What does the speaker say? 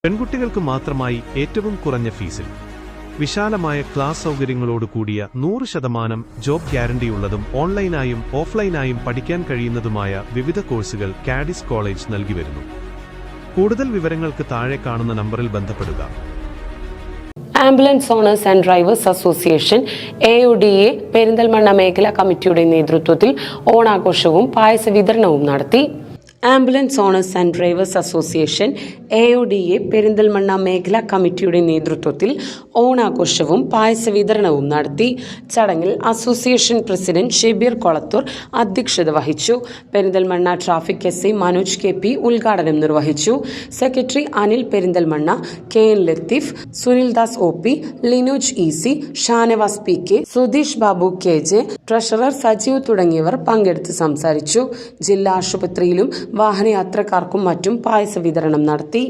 പെൺകുട്ടികൾക്ക് മാത്രമായി ഏറ്റവും കുറഞ്ഞ ഫീസിൽ വിശാലമായ ക്ലാസ് സൗകര്യങ്ങളോട് കൂടിയ 100% ജോബ് ഗ്യാരണ്ടിയുള്ളതും ഓൺലൈനായും ഓഫ്ലൈനായും പഠിക്കാൻ കഴിയുന്നതുമായ വിവിധ കോഴ്സുകൾ കാഡിസ് കോളേജ് നൽകിവരുന്നു. കൂടുതൽ വിവരങ്ങൾക്ക് താഴെ കാണുന്ന നമ്പറിൽ ബന്ധപ്പെടുക. Ambulance owners and drivers association AODA Perinthalmanna മേഖലാ കമ്മിറ്റിയുടെ നേതൃത്വത്തിൽ ഓണാഘോഷവും പായസ വിതരണവും നടത്തി. Ambulance owners and drivers association AODA Perinthalmanna മേഖലാ കമ്മിറ്റിയുടെ നേതൃത്വത്തിൽ ഓണാഘോഷവും പായസ വിതരണവും നടത്തി. ചടങ്ങിൽ അസോസിയേഷൻ പ്രസിഡന്റ് ഷെബീർ കൊളത്തൂർ അധ്യക്ഷത വഹിച്ചു. Perinthalmanna traffic SI Manoj KP ഉദ്ഘാടനം നിർവഹിച്ചു. Secretary Anil Perinthalmanna, KN Latheef, Sunildas OP, Linoj EC, Shanavas PK, Sudheesh Babu KJ, treasurer Sajeev തുടങ്ങിയവർ പങ്കെടുത്ത് സംസാരിച്ചു. ജില്ലാ ആശുപത്രിയിലും വാഹനയാത്രക്കാർക്കും മറ്റും പായസ വിതരണം നടത്തി.